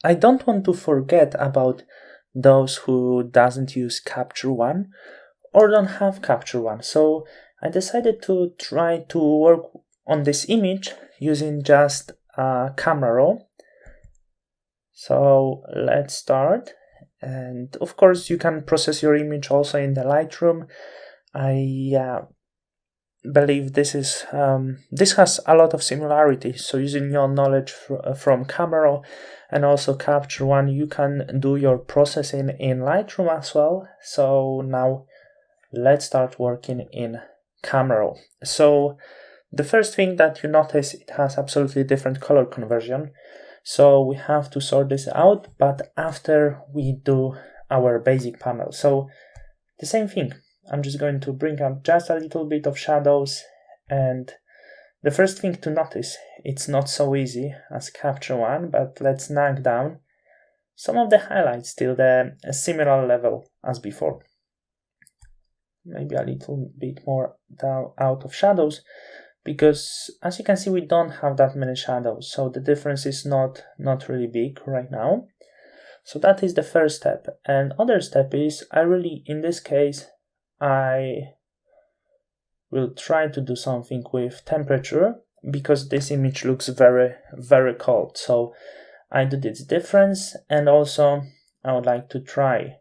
I don't want to forget about those who doesn't use Capture One or don't have Capture One. So I decided to try to work on this image using just a camera roll. So let's start. And of course, you can process your image also in the Lightroom. I believe this has a lot of similarities. So using your knowledge from Camera Raw and also Capture One, you can do your processing in Lightroom as well. So now let's start working in Camera Raw. So the first thing that you notice, it has absolutely different color conversion. So we have to sort this out, but after we do our basic panel. So the same thing, I'm just going to bring up just a little bit of shadows, and the first thing to notice, it's not so easy as Capture One, but let's knock down some of the highlights till the similar level as before. Maybe a little bit more down out of shadows, because as you can see, we don't have that many shadows, so the difference is not really big right now. So that is the first step. And other step is, in this case, I will try to do something with temperature, because this image looks very, very cold. So I do this difference, and also I would like to try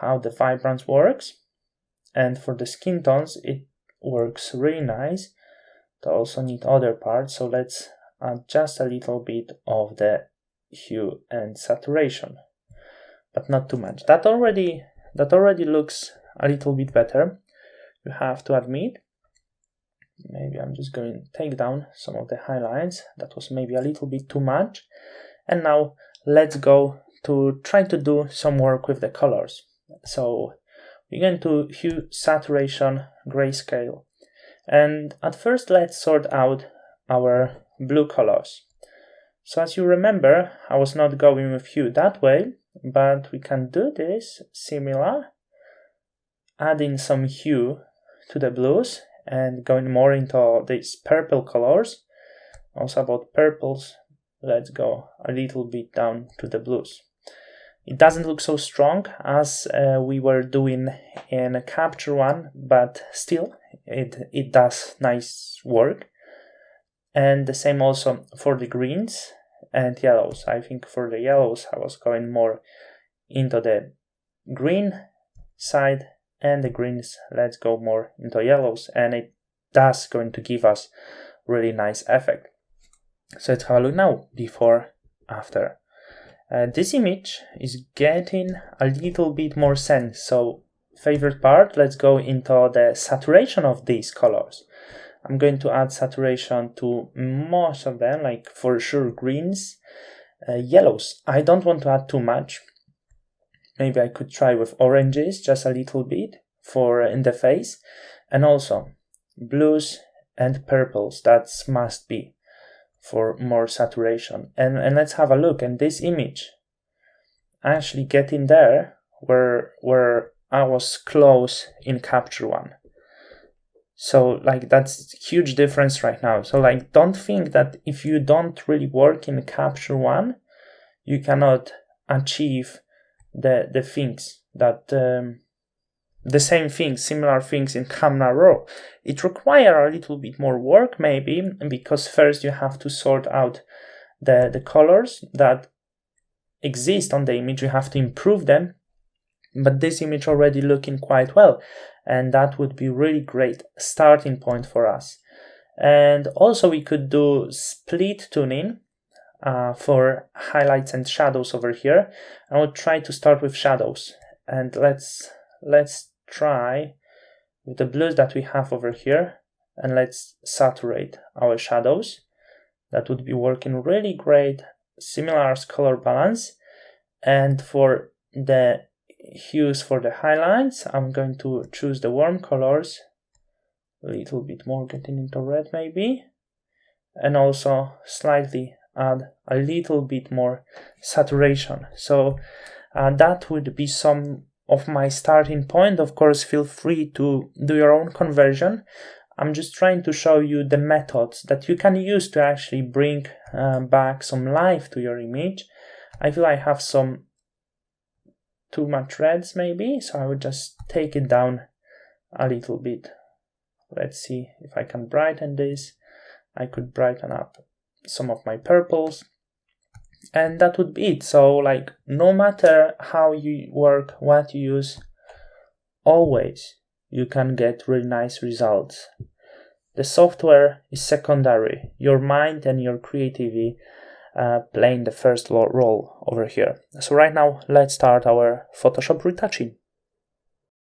how the vibrance works. And for the skin tones, it works really nice. To also need other parts, so let's add just a little bit of the hue and saturation, but not too much. That already looks a little bit better, you have to admit. Maybe I'm just going to take down some of the highlights. That was maybe a little bit too much. And now let's go to try to do some work with the colors. So we're going to hue, saturation, grayscale. And at first, let's sort out our blue colors. So as you remember, I was not going with hue that way, but we can do this similar, adding some hue to the blues and going more into these purple colors. Also about purples, let's go a little bit down to the blues. It doesn't look so strong as we were doing in Capture One, but still it does nice work. And the same also for the greens and yellows. I think for the yellows I was going more into the green side, and the greens, let's go more into yellows, and it does going to give us really nice effect. So let's have a look now, before, after. This image is getting a little bit more sense. So favorite part, let's go into the saturation of these colors. I'm going to add saturation to most of them, like for sure greens, yellows. I don't want to add too much. Maybe I could try with oranges just a little bit for in the face, and also blues and purples. That must be for more saturation. And let's have a look. And this image actually getting there where I was close in Capture One. So like that's huge difference right now. So like don't think that if you don't really work in Capture One, you cannot achieve the things that the same things, similar things in Camera Raw. It requires a little bit more work maybe, because first you have to sort out the colors that exist on the image, you have to improve them, but this image already looking quite well, and that would be really great starting point for us. And also we could do split tuning for highlights and shadows over here. I would try to start with shadows, and let's try with the blues that we have over here, and let's saturate our shadows. That would be working really great, similar as color balance. And for the hues for the highlights, I'm going to choose the warm colors, a little bit more getting into red maybe, and also slightly add a little bit more saturation. So that would be some of my starting point. Of course, feel free to do your own conversion. I'm just trying to show you the methods that you can use to actually bring back some life to your image. I feel I have some too much reds maybe, so I would just take it down a little bit. Let's see if I can brighten this. I could brighten up some of my purples, and that would be it. So like, no matter how you work, what you use, always you can get really nice results. The software is secondary. Your mind and your creativity playing the first role over here. So right now, let's start our Photoshop retouching.